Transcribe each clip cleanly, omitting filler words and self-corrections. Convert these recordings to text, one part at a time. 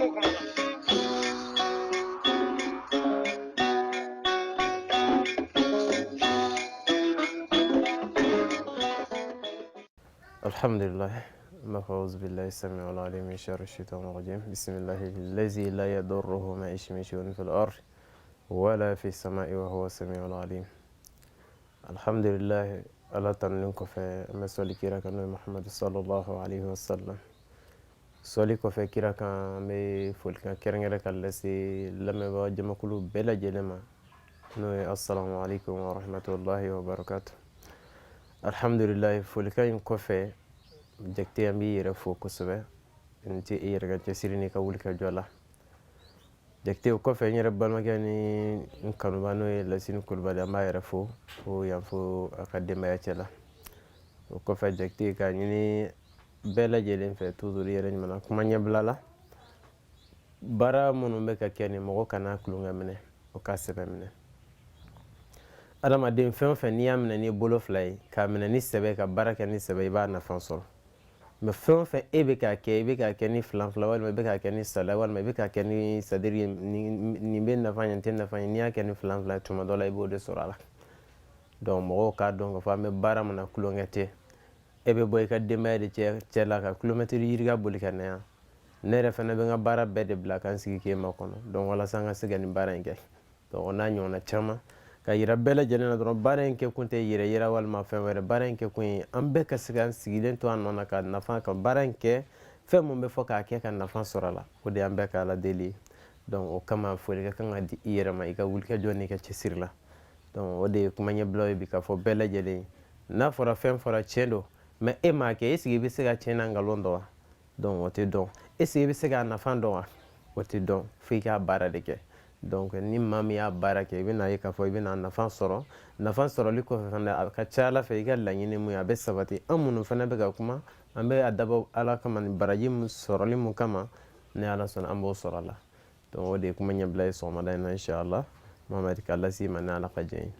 الحمد لله مفوز بالله السميع العليم من شر الشيطان الرجيم بسم الله الذي لا يضره ما شيء في الأرض ولا في السماء وهو السميع العليم الحمد لله الله تنلنكو في مسؤولي كيرا كان محمد صلى الله عليه وسلم سولي كو في كيرا كان مي فولكا كيرنغرا كالسي لما بوجه كلو بلا جلما السلام عليكم ورحمة الله وبركاته الحمد لله فولكا ينكوفي جكتي أمي يرفو كسبة انتي يرجع تسيرني كولك جولا جكتي وكوفي يربى المكاني كانوا بانو لسين كل بالي ما يرفو هو ينفو أقدم يأتلا وكوفي جكتي كان يني بلا جلين في تودوري يرجع منا كمان يبلالا bara منو بك كاني مغو كنا كلونا منه وكاسبة منه adamaden fɛn o fɛn n'i y'a minɛ n'i bolo fila ye k'a minɛ ni sɛbɛ ka baara kɛ ni sɛbɛ i b'a nafa sɔrɔ mais fɛn o fɛn e bɛ k'a kɛ i bɛ k'a kɛ ni filan fila walima i bɛ k'a kɛ ni sala walima i bɛ k'a kɛ ni c'est-à-dire nin bɛ nafa ɲɛ nin tɛ nafa ɲɛ n'i y'a kɛ ni filan fila tuma dɔ la i b'o de sɔrɔ a la donc mɔgɔw k'a dɔn k'a fɔ an bɛ baara min na kulonkɛ tɛ e bɛ bɔ i ka denbaya de cɛ la ka kilomɛtiri yirika boli ka na yan ne yɛrɛ fana bɛ n ka baara bɛɛ de bila ka n sigi k'e ma kɔnɔ donc walasa n ka se ka nin baara in kɛ donc o n'a ɲɔgɔnna caman ka yira bɛɛ lajɛlen na dɔrɔn baara in kɛ kun tɛ yɛrɛ yira walima fɛn wɛrɛ baara in kɛ kun ye an bɛɛ ka se ka sigilen to an nɔ na ka nafa ka baara in kɛ fɛn mun bɛ fɔ k'a kɛ ka nafa sɔrɔ a la o de an bɛɛ ka ala deli ye donc o kama foli ka kan ka di i yɛrɛ ma i ka wulikajɔ n'i ka cɛsiri la donc o de ye kuma ɲɛbilaw ye bi ka fɔ bɛɛ lajɛlen ye n'a fɔra fɛn fɔra tiɲɛ don mais e m'a kɛ est ce que i bɛ se ka tiɲɛ n'a nkalon dɔn wa donc o tɛ dɔn est ce que i bɛ se k'a nafa dɔn wa o tɛ dɔn fo i k'a baara de kɛ donc ni maa min y'a baara kɛ i bɛna ye k'a fɔ i bɛna nafa sɔrɔ nafa sɔrɔli kɔfɛ fana a ka ca ala fɛ i ka laɲini mun ye a bɛ sabati an minnu fana bɛ ka kuma an bɛ a dabɔ ala kama ni baraji mun sɔrɔli mun kama ni ala sɔnna an b'o sɔrɔ a la donc o de ye kuma ɲɛbila ye sɔgɔmada in na inshallah Mohamed k'a lase ma ni ala ka jɛn ye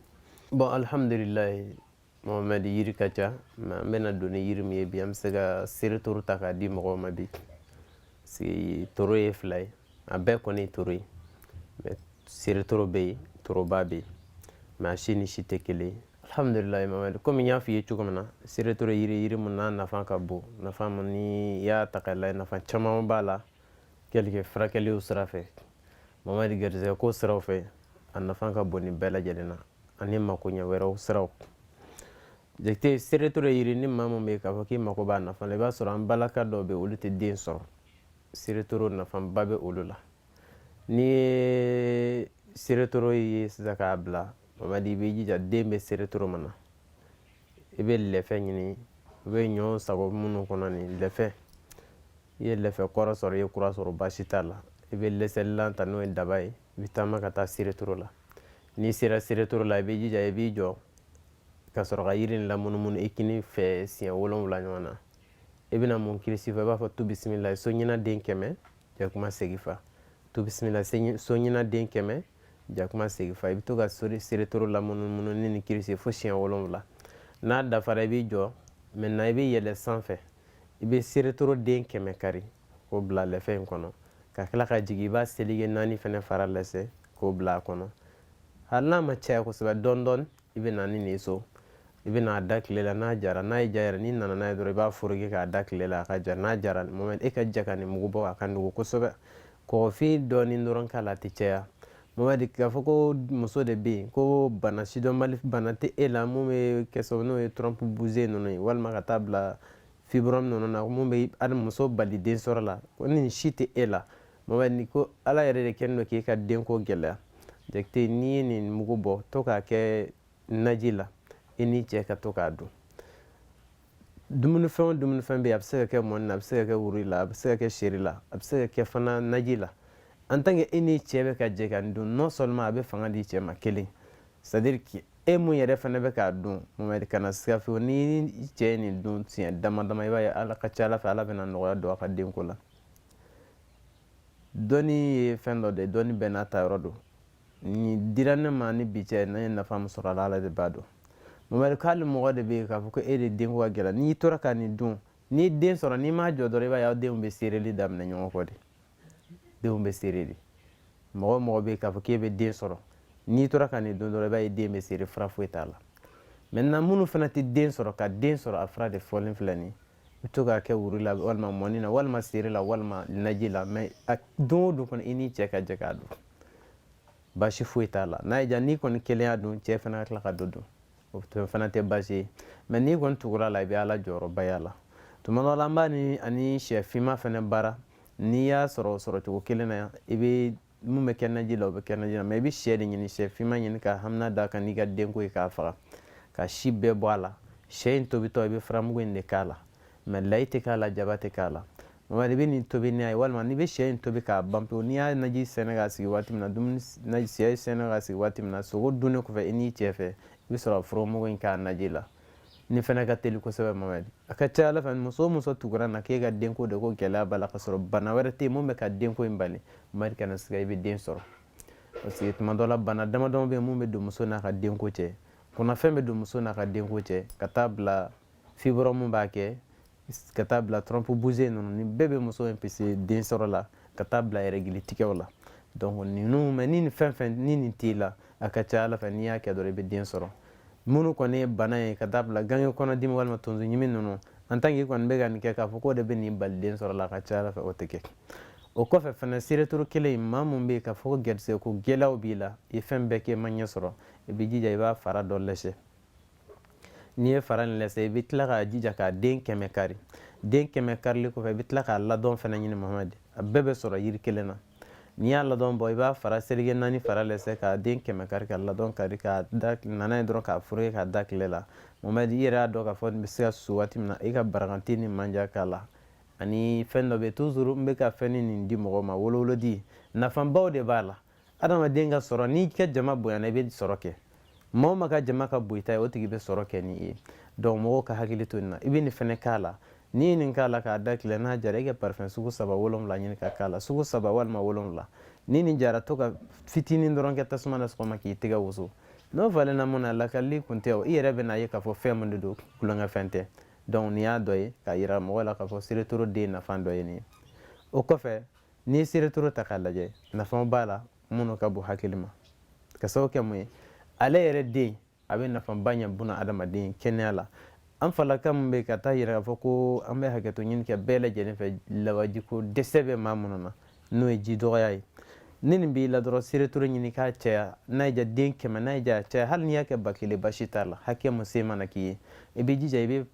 bon alhamdulilayi Mohamed yiri ka ca mais an bɛna don ni yiri min ye bi an bɛ se ka seere toro ta k'a di mɔgɔw ma bi parce toro ye fila ye a bɛɛ kɔni ye toro ye mais seere toro bɛ yen toroba bɛ yen mais a si ni si tɛ kelen ye alhamdulilayi Mohamed komi n y'a f'i ye cogo min na seere toro yiri mun n'a nafa ka bon nafa mun ni i y'a ta k'a lajɛ nafa caman b'a la quelque furakɛliw sira fɛ Mohamed garizɛgɛ ko siraw fɛ a nafa ka bon ni bɛɛ lajɛlen na ani makoɲɛ wɛrɛw siraw jate seere toro yiri ni maa mun bɛ yen k'a fɔ k'i mako b'a nafa la i b'a sɔrɔ an balaka dɔw bɛ yen olu tɛ den sɔrɔ seere toro nafaba bɛ olu la ni ye seere toro ye sisan k'a bila Mohamed i b'i jija den bɛ seere toro min na i bɛ lɛfɛ ɲini i bɛ ɲɔ sago minnu kɔnɔ nin lɛfɛ i ye lɛfɛ kɔrɔ sɔrɔ i ye kura sɔrɔ baasi t'a la i bɛ lɛsɛlilan ta n'o ye daba ye i bɛ taama ka taa seere toro la n'i sera seere toro la i b'i jija i b'i jɔ ka sɔrɔ ka yiri in lamunumunu i kini fɛ siɲɛ 7 ɲɔgɔn na i bɛna mun kirisi fɛ i b'a fɔ tu bisimilayi so ɲina den 100 jakuma segi fa tu bisimila so ɲina den 100 jakuma segi fa i bɛ to ka seere toro lamunumunu ni nin kirisi fo siɲɛ 7 n'a dafara i b'i jɔ maintenant i bɛ yɛlɛ sanfɛ i bɛ seere toro den 100 kari k'o bila lɛfɛ in kɔnɔ ka tila ka jigin i b'a selige 4 fana fara lɛsɛ k'o bila a kɔnɔ hali n'a ma caya kosɛbɛ dɔɔni dɔɔni i bɛ na ni nin so i bɛ n'a da tile la n'a jara n'a ye ja yɛrɛ n'i nana n'a ye dɔrɔn i b'a foroki k'a da tile la a ka ja n'a jara Mohamed e ka ja ka nin mugu bɔ a ka nugu kosɛbɛ kɔgɔfin dɔɔni dɔrɔn k'a la a tɛ caya Mohamed k'a fɔ ko muso de bɛ yen ko bana sidɔnbali bana tɛ e la mun bɛ kɛ sababu n'o ye trompe bousée ninnu ye walima ka taa bila fibrome ninnu na mun bɛ hali muso bali den sɔrɔ la ko nin si tɛ e la Mohamed ni ko ala yɛrɛ de kɛlen don k'e ka denko gɛlɛya jakite n'i ye nin mugu bɔ to k'a kɛ naji la i ni cɛ ka to k'a dun dumunifɛn o dumunifɛn bɛ yen a bɛ se ka kɛ mɔni na a bɛ se ka kɛ wuri la a bɛ se ka kɛ seri la a bɛ se ka kɛ fana naji la en tant que e ni cɛ bɛ ka jɛ ka nin dun non seulement a bɛ fanga di cɛ ma kelen c'est à dire que e mun yɛrɛ fana bɛ k'a dun Mohamed kana siga fiyewu ni cɛ ye nin dun siɲɛ dama dama i b'a ye ala ka ca ala fɛ ala bɛna nɔgɔya don a ka denko la dɔnni ye fɛn dɔ de dɔnni bɛɛ n'a ta yɔrɔ don nin dira ne ma ni bi cɛ ne ye nafa min sɔrɔ a la ala de b'a dɔn Mohamed k'ale mɔgɔ de bɛ yen k'a fɔ ko e de denko ka gɛlɛn n'i tora ka nin dun n'i den sɔrɔ n'i m'a jɔ dɔrɔn i b'a ye aw denw bɛ seereli daminɛ ɲɔgɔn kɔ de denw bɛ seere de mɔgɔ mɔgɔ bɛ k'a fɔ k'e bɛ den sɔrɔ n'i tora ka nin don dɔrɔn i b'a ye den bɛ seere fura foyi t'a la maintenant minnu fana tɛ den sɔrɔ ka den sɔrɔ a fura de fɔlen filɛ nin i bɛ to k'a kɛ wuri la walima mɔni na walima seere la walima naji la mais a don o don kɔni i n'i cɛ ka jɛ k'a dun baasi foyi t'a la n'a y'i diya n'i kɔni kelen y'a dun cɛ fana ka tila ka dɔ dun o fana tɛ baasi ye mais n'i kɔni tugura la i bɛ ala jɔyɔrɔba y'a la tuma dɔ la an b'a ni ani sɛ finma fana baara n'i y'a sɔrɔ sɔrɔcogo kelen na yan i bɛ mun bɛ kɛ naji la o bɛ kɛ naji la mais i bɛ sɛ de ɲini sɛ finma ɲini ka hamina d'a kan n'i ka denko ye k'a faga ka si bɛɛ bɔ a la sɛ in tobitɔ i bɛ furamugu in de k'a la mais layi tɛ k'a la jaba tɛ k'a la i bɛ nin tobi n'a ye walima n'i bɛ sɛ in tobi k'a ban pewu n'i y'a naji sɛnɛ k'a sigi waati min na dumuni sɛ sɛnɛ k'a sigi waati min na sogo dunnen kɔfɛ i n'i cɛ fɛ i bɛ sɔrɔ furamugu in k'a naji la nin fana ka teli kosɛbɛ Mamadi a ka ca ala fɛ muso o muso tugura na k'e ka denko de ko gɛlɛya b'a la ka sɔrɔ bana wɛrɛ tɛ yen mun bɛ ka denko in bali Mamadi kana siga i bɛ den sɔrɔ parce que tuma dɔ la bana damadama bɛ yen mun bɛ don muso n'a ka denko cɛ kɔnɔfɛn bɛ don muso n'a ka denko cɛ ka taa bila fibrome mun b'a kɛ ka taa bila trompe bougée ninnu ni bɛɛ bɛ muso impliqué den sɔrɔ la ka taa bila règle tigɛw la donc ninnu mais ni nin fɛn fɛn ni nin t'i la a ka ca ala fɛ n'i y'a kɛ dɔrɔn i bɛ den sɔrɔ minnu kɔni ye bana ye ka taa bila gange kɔnɔdimi walima tonso ɲimi ninnu en tant que i kɔni bɛ ka nin kɛ k'a fɔ k'o de bɛ nin bali den sɔrɔ la a ka ca ala fɛ o tɛ kɛ o kɔfɛ fana sereturu kelen in maa mun bɛ yen k'a fɔ ko gɛrisigɛ ko gɛlɛyaw b'i la i fɛn bɛɛ kɛ ma ɲɛ sɔrɔ i bɛ jija i b'a fara dɔ lɛsɛ n'i ye fara nin lɛsɛ i bɛ tila k'a jija k'a den 100 kari den 100 karili kɔfɛ i bɛ tila k'a ladɔn fana ɲini Mamadi a bɛɛ bɛ sɔrɔ yiri kelen na n'i y'a ladɔn bɔ i b'a fara seleke 4 fara lɛsɛ k'a den 100 kari ka ladɔn kari k'a da nana ye dɔrɔn k'a foroki k'a da tile la Mamadi i yɛrɛ y'a dɔn k'a fɔ nin bɛ se ka susu waati min na i ka baraganti ni manja k'a la ani fɛn dɔ bɛ yen toujours n bɛ ka fɛn nin di mɔgɔw ma wolowolodi nafabaw de b'a la adamaden ka sɔrɔ n'i ka jama bonyana i bɛ sɔrɔ kɛ maa o maa ka jama ka bon i ta ye o tigi bɛ sɔrɔ kɛ n'i ye donc mɔgɔw ka hakili to nin na i bɛ nin fɛnɛ k'a la n'i ye nin k'a la k'a da tile n'a jara i ka parfum sugu 3 7 ɲini ka k'a la sugu 3 walima 7 ni nin jara to ka fitinin dɔrɔn kɛ tasuma na sɔgɔma k'i tɛgɛ wusu n'o falenna mun na lakalili kun tɛ o i yɛrɛ bɛ n'a ye k'a fɔ fɛn mun de don kulonkɛfɛn tɛ donc nin y'a dɔ ye k'a yira mɔgɔ la k'a fɔ seretoro den nafa dɔ ye nin ye o kɔfɛ n'i ye seretoro ta k'a lajɛ nafa b'a la minnu ka bon hakili ma ka sababu kɛ mun ye ale yɛrɛ den a bɛ nafaba ɲɛ buna adamaden kɛnɛya la an falaka min bɛ ka taa yira k'a fɔ ko an bɛ hakɛto ɲini kɛ bɛɛ lajɛlen fɛ lawajiko dɛsɛ bɛ maa minnu na n'o ye ji dɔgɔya ye ni nin b'i la dɔrɔn seretoro ɲini k'a cɛya n'a y'i diya den 100 n'a y'i diya a cɛya hali n'i y'a kɛ 1000 basi t'a la hakɛ mun se mana k'i ye i bɛ jija i bɛ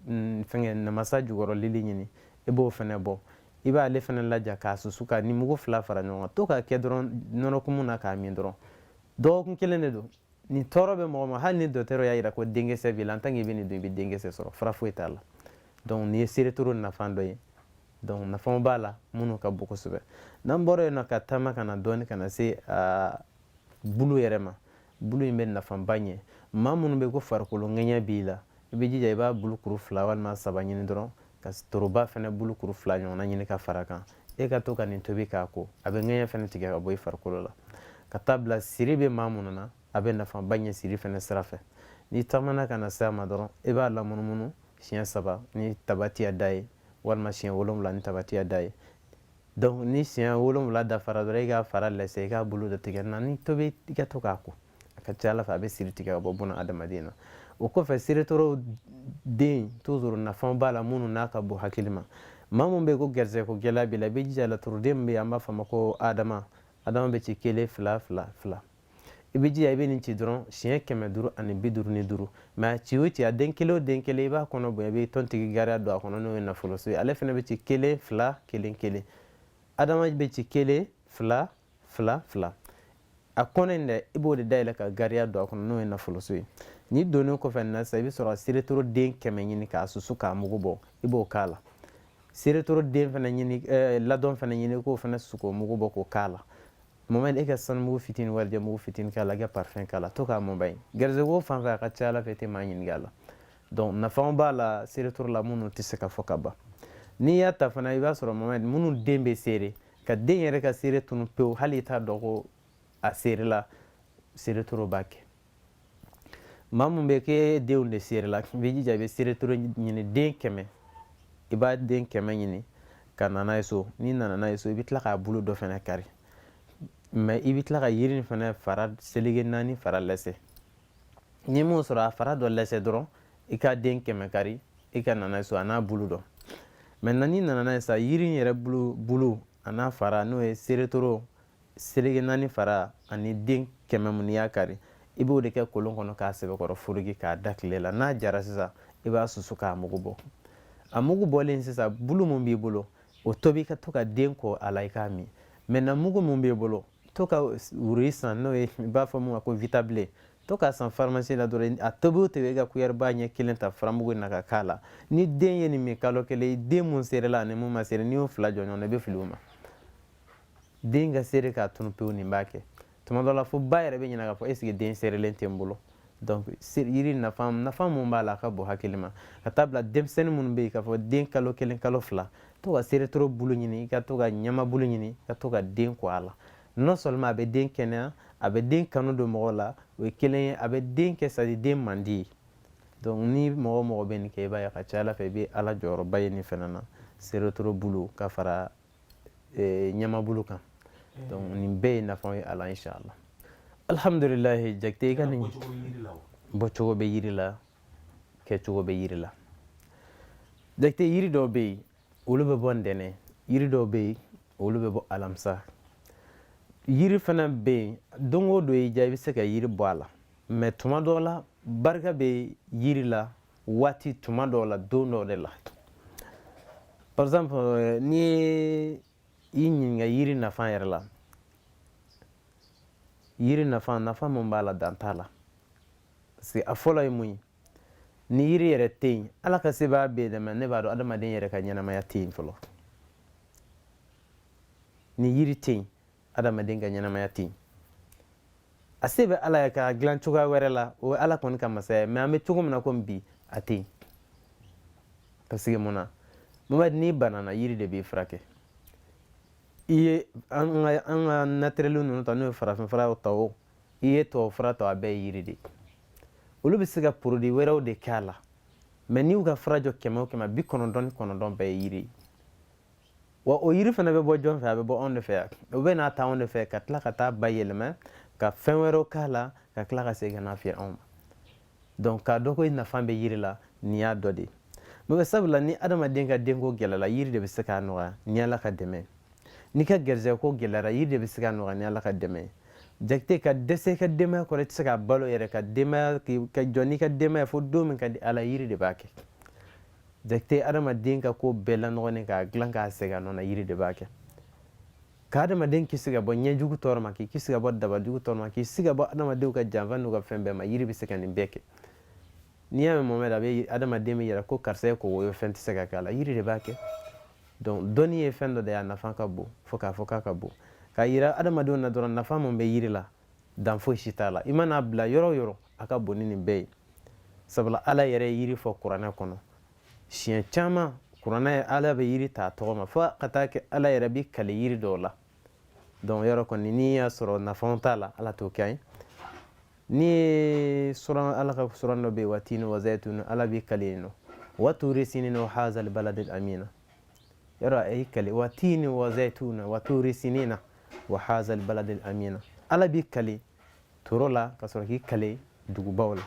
fɛngɛ namasa jukɔrɔlili ɲini i b'o fɛnɛ bɔ i b'ale fɛnɛ laja k'a susu ka ni mugu 2 fara ɲɔgɔn kan to k'a kɛ dɔrɔn nɔnɔkumu na k'a min dɔrɔn dɔgɔkun kelen de don nin tɔɔrɔ bɛ mɔgɔ ma hali ni dɔgɔtɔrɔ y'a yira ko denkisɛ b'i la en tant que i bɛ nin dun i bɛ denkisɛ sɔrɔ fura foyi t'a la donc nin ye seretoro nafa dɔ ye donc nafa b'a la minnu ka bon kosɛbɛ n'an bɔra yen nɔ ka taama ka na dɔɔni ka na se bulu yɛrɛ ma bulu in bɛ nafaba ɲɛ maa minnu bɛ ko farikolo ŋɛɲɛ b'i la i bɛ jija i b'a bulu kuru 2 walima 3 ɲini dɔrɔn ka toroba fɛnɛ bulu kuru 2 ɲɔgɔnna ɲini ka fara kan e ka to ka nin tobi k'a ko a bɛ ŋɛɲɛ fɛnɛ tigɛ ka bɔ i farikolo la ka taa bila siri bɛ maa minnu na a bɛ nafaba ɲɛ siri fɛnɛ sira fɛ n'i taamana ka na se a ma dɔrɔn i b'a lamunumunu siɲɛ 3 ni tabati y'a da ye walima siɲɛ 7 ni tabati y'a da ye donc ni siɲɛ 7 dafara dɔrɔn i k'a fara lɛsɛ i k'a bulu dɔ tigɛ na ni tobi i ka to k'a ko a ka ca ala fɛ a bɛ siri tigɛ ka bɔ buna adamaden na o kɔfɛ seretoro den toujours nafa b'a la minnu n'a ka bon hakili ma maa mun bɛ yen ko gɛrisigɛ ko gɛlɛya b'i la i bɛ jija laturuden min bɛ yen an b'a fɔ a ma ko adama bɛ ci 1 2 2 i bɛ jija i bɛ nin ci dɔrɔn siɲɛ 555 mais a ci o ci a den kelen o den kelen i b'a kɔnɔ bonya i bɛ tɔntigi gariya don a kɔnɔ n'o ye nafoloso ye ale fana bɛ ci 1 2 1 1 adama bɛ ci 1 2 2 2 a kɔnɔ in dɛ i b'o de dayɛlɛ ka gariya don a kɔnɔ n'o ye nafoloso ye n'i donnen kɔfɛ nin na sisan i bɛ sɔrɔ ka seretoro den 100 ɲini k'a susu k'a mugu bɔ i b'o k'a la seretoro den fana ɲini ladɔn fana ɲini k'o fana susu k'o mugu bɔ k'o k'a la moment e ka sanumugu fitinin walijɛ mugu fitinin k'a la i ka parfum k'a la to k'a mɔba ye gɛrisigɛ fan fɛ a ka ca ala fɛ i tɛ maa ɲininka a la donc nafa b'a la seretoro la minnu tɛ se ka fɔ ka ban n'i y'a ta fana i b'a sɔrɔ moment minnu den bɛ seere ka den yɛrɛ ka seere tunu pewu hali i t'a dɔn ko a seere la seretoro b'a kɛ maa mun bɛ k'e denw de seere la i bɛ jija i bɛ seretoro ɲini den 100 i b'a den 100 ɲini ka na n'a ye so n'i nana n'a ye so i bɛ tila k'a bulu dɔ fana kari mais i bɛ tila ka yiri in fana fara seleke 4 fara lɛsɛ ni mun sɔrɔ a fara dɔ lɛsɛ dɔrɔn i ka den 100 kari i ka nana so a n'a bulu dɔn maintenant ni nana n'a ye sa yiri in yɛrɛ bulu a n'a fara n'o ye seretoro seleke 4 fara ani den 100 mun n'i y'a kari i b'o de kɛ kolon kɔnɔ k'a sɛbɛkɔrɔ foroki k'a da tile la n'a jara sisan i b'a susu k'a mugu bɔ a mugu bɔlen sisan bulu mun b'i bolo o tobi ka to ka den kɔ a la i k'a min maintenant mugu mun b'i bolo to ka wuri san n'o ye i b'a fɔ mun ma ko vitabile to ka san pharmacie la dɔrɔn a tobi o tobi i ka cuillère ba ɲɛ 1 ta furamugu in na ka k'a la ni den ye nin min kalo 1 den mun serela ani mun ma sere n'i y'o 2 jɔ ɲɔgɔn na i bɛ fili o ma den ka sere k'a tunu pewu nin b'a kɛ tuma dɔ la fo ba yɛrɛ bɛ ɲinɛ k'a fɔ est ce que den serelen tɛ n bolo donc yiri nafa mun b'a la a ka bon hakili ma ka taa bila denmisɛnnin minnu bɛ yen k'a fɔ den kalo 1 kalo 2 to ka seretoro bulu ɲini i ka to ka ɲama bulu ɲini ka to ka den kɔ a la non seulement a bɛ den kɛnɛya a bɛ den kanu don mɔgɔ la o ye kelen ye a bɛ den kɛ c'est à dire den man di ye donc ni mɔgɔ o mɔgɔ bɛ nin kɛ i b'a ye a ka ca ala fɛ i bɛ ala jɔyɔrɔba ye nin fɛnɛ na seretoro bulu ka fara ɲama bulu kan donc nin bɛɛ ye nafa ye a la inchallah alhamdulilahi jakite i ka nin bɔcogo bɛ yiri la kɛcogo bɛ yiri la jakite yiri dɔw bɛ yen olu bɛ bɔ ntɛnɛn yiri dɔw bɛ yen olu bɛ bɔ alamisa yiri fana bɛ yen don o don i ja i bɛ se ka yiri bɔ a la mais tuma dɔw la barika bɛ yiri la waati tuma dɔw la don dɔw de la par exemple n'i ye i ɲininka yiri nafa yɛrɛ la yiri nafa mun b'a la dan t'a la parce que a fɔlɔ ye mun ye ni yiri yɛrɛ tɛ yen ala ka sebaya bɛ yen dɛ mais ne b'a dɔn adamaden yɛrɛ ka ɲɛnamaya tɛ yen fɔlɔ ni yiri tɛ yen adamaden ka ɲɛnamaya tɛ yen a se bɛ ala ye k'a dilan cogoya wɛrɛ la o ye ala kɔni ka masaya mais an bɛ cogo min na komi bi a tɛ yen parce que mun na Mamadu n'i banana yiri de b'i furakɛ i ye an ka naturel ninnu ta n'o ye farafinfura ta o i ye tubabufura ta a bɛɛ ye yiri de ye olu bɛ se ka produit wɛrɛw de kɛ a la mais n'i y'u ka fura jɔ 100 o 100 99 bɛɛ ye yiri ye wa o yiri fana bɛ bɔ jɔn fɛ a bɛ bɔ anw de fɛ yan o bɛ n'a ta anw de fɛ ka tila ka taa bayɛlɛma ka fɛn wɛrɛw k'a la ka tila ka segin ka n'a fiyɛ anw ma donc k'a dɔn ko i nafa bɛ yiri la nin y'a dɔ de ye mais sabula ni adamaden ka denko gɛlɛla yiri de bɛ se k'a nɔgɔya ni ala ka dɛmɛ n'i ka garijɛgɛ ko gɛlɛra yiri de bɛ se k'a nɔgɔya ni ala ka dɛmɛ jakite ka dɛsɛ i ka denbaya kɔrɔ i tɛ se ka balo yɛrɛ ka jɔ n'i ka denbaya fo don min ka di ala yiri de b'a kɛ jakite adamaden ka ko bɛɛ lanɔgɔlen k'a dilan k'a segin a nɔ na yiri de b'a kɛ ka adamaden kisi ka bɔ ɲɛjugu tɔɔrɔ ma k'i kisi ka bɔ dabajugu tɔɔrɔ ma k'i kisi ka bɔ adamadenw ka janfa n'u ka fɛn bɛɛ ma yiri bɛ se ka nin bɛɛ kɛ n'i y'a mɛn Mohamɛdi a bɛ adamaden bɛ yɛrɛ ko karisa ye kogo ye fɛn tɛ se ka kɛ a la yiri de b'a kɛ donc dɔnni ye fɛn dɔ de ye a nafa ka bon fo k'a fɔ k'a ka bon k'a yira adamadenw na dɔrɔn nafa mun bɛ yiri la dan foyi si t'a la i mana bila yɔrɔ o yɔrɔ a ka bon ni nin bɛɛ ye sabula ala yɛrɛ ye yiri fɔ kuranɛ kɔnɔ siɲɛ caman kuranɛ ala bɛ yiri ta a tɔgɔ ma fo ka taa kɛ ala yɛrɛ bɛ kale yiri dɔw la donc yɔrɔ kɔni n'i y'a sɔrɔ nafa t'a la ala t'o kɛ an ye ni ye ala ka suran dɔ bɛ yen watini wa zaytun ala bɛ kale yen nɔ wa turi sinina wa hazal baladil amina yɔrɔ a y'i kale watini wa zaytun wa turi sinina wa hazal baladil amina ala b'i kale toro la ka sɔrɔ k'i kale dugubaw la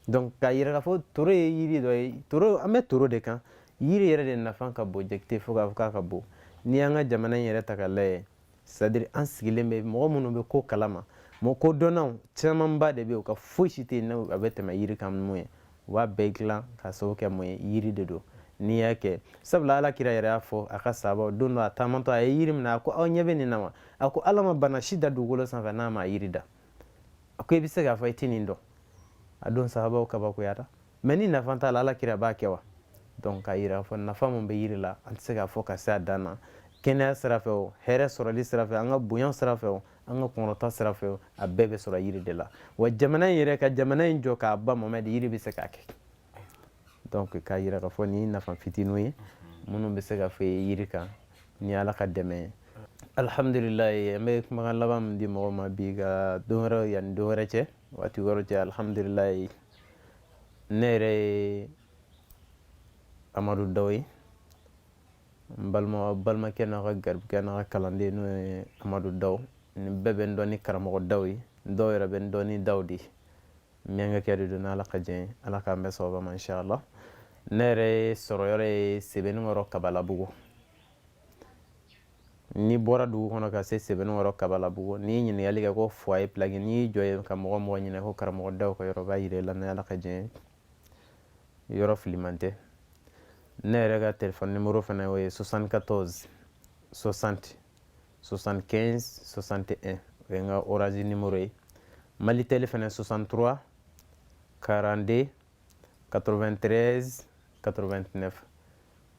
donc k'a yira k'a fɔ toro ye yiri dɔ ye toro an bɛ toro de kan yiri yɛrɛ de nafa ka bon jakite fo k'a fɔ k'a ka bon n'i y'an ka jamana in yɛrɛ ta k'a lajɛ c'est à dire an sigilen bɛ mɔgɔ minnu bɛ ko kalama mɔgɔ kodɔnnaw camanba de bɛ yen u ka foyi si tɛ yen n'a bɛ tɛmɛ yiri kan mun ye u b'a bɛɛ dilan ka sababu kɛ mun ye yiri de don n'i y'a kɛ sabula ala kira yɛrɛ y'a fɔ a ka sahabaw don dɔ a taamatɔ a ye yiri minɛ a ko aw ɲɛ bɛ nin na wa a ko ala ma bana si da dugukolo sanfɛ n'a ma yiri da a ko i bɛ se k'a fɔ i tɛ nin dɔn a don sahabaw kabakoyara mais ni nafa t'a la ala kira b'a kɛ wa donc k'a yira k'a fɔ nafa mun bɛ yiri la an tɛ se k'a fɔ ka se a dan na kɛnɛya sira fɛ o hɛrɛ sɔrɔli sira fɛ an ka bonya sira fɛ o an ka kɔnɔta sira fɛ o a bɛɛ bɛ sɔrɔ yiri de la wa jamana in yɛrɛ ka jamana in jɔ k'a ban Mohamɛdi yiri bɛ se k'a kɛ donc k'a yira k'a fɔ nin ye nafa fitininw ye minnu bɛ se ka fɔ yiri kan ni ala ka dɛmɛ ye alhamdulilayi an bɛ kumakan laban min di mɔgɔw ma bi ka don wɛrɛ yanni don wɛrɛ cɛ waati wɛrɛ cɛ alhamdulilayi ne yɛrɛ ye Amadu Dawu ye n balimakɛ n'a ka garibukɛ n'a ka kalanden n'o ye Amadu Dawu ni bɛɛ bɛ n dɔn ni karamɔgɔ daw ye dɔw yɛrɛ bɛ n dɔn ni daw de ye min ka kɛ de don n'ala ka jɛn ye ala k'an bɛɛ sababa ma inshallah ne yɛrɛ sɔrɔ yɔrɔ ye Sebenikɔrɔ Kabalabugu ni bɔra dugu kɔnɔ ka se Sebenikɔrɔ Kabalabugu ni ɲininkali kɛ ko foyer plagi ni jɔ ye ka mɔgɔ mɔgɔ ɲinɛ ko karamɔgɔ daw ka yɔrɔ b'a yira la ni ala ka jɛn ye yɔrɔ filiman tɛ ne yɛrɛ ka téléphone numéro fana o ye 74 60 75 61 o ye n ka orange numéro ye Malitel fana 63 42 93 89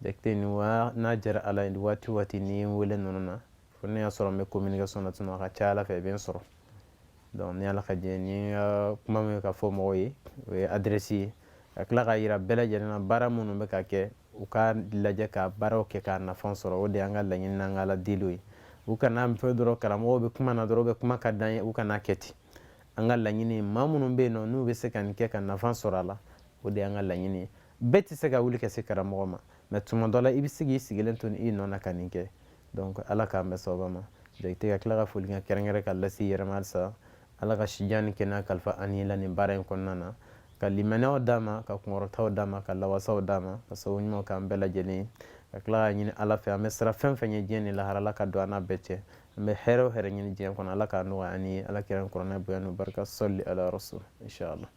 jakite ni n'a jara ala ye waati waati ni n wele ninnu na fo ne y'a sɔrɔ n bɛ communication na tuma a ka ca ala fɛ i bɛ n sɔrɔ donc ni ala ka jɛ ni ka kuma min ka fɔ mɔgɔw ye o ye adresse ye ka tila k'a yira bɛɛ lajɛlen na baara minnu bɛ ka kɛ u ka lajɛ ka baaraw kɛ k'a nafa sɔrɔ o de y'an ka laɲini n'an ka ala deliw ye u kana fɛ dɔrɔn karamɔgɔw bɛ kuma na dɔrɔn bɛ kuma ka d'an ye u kana kɛ ten an ka laɲini ye maa minnu bɛ yen nɔ n'u bɛ se ka nin kɛ ka nafa sɔrɔ a la o de y'an ka laɲini ye bɛɛ tɛ se ka wuli ka se karamɔgɔ ma mais tuma dɔ la i bɛ se k'i sigilen to i nɔ na ka nin kɛ donc ala k'an bɛɛ sababa ma jakite ka tila ka foli kɛ kɛrɛnkɛrɛn ka lase i yɛrɛ ma halisa ala ka sijan ni kɛnɛya kalifa ani la nin baara in kɔnɔna na ka limaniyaw d'a ma ka kunkɔrɔtaw d'a ma ka lawasaw d'a ma ka sababu ɲumanw k'an bɛɛ lajɛlen ye ka tila ka ɲini ala fɛ an bɛ sira fɛn fɛn ye diɲɛ ni lahara ala ka don an n'a bɛɛ cɛ an bɛ hɛrɛ o hɛrɛ ɲini diɲɛ kɔnɔ ala k'a nɔgɔya ani ye ala kɛra kɔrɔnɛ bonya n'o barika sɔli ala rasul inshallah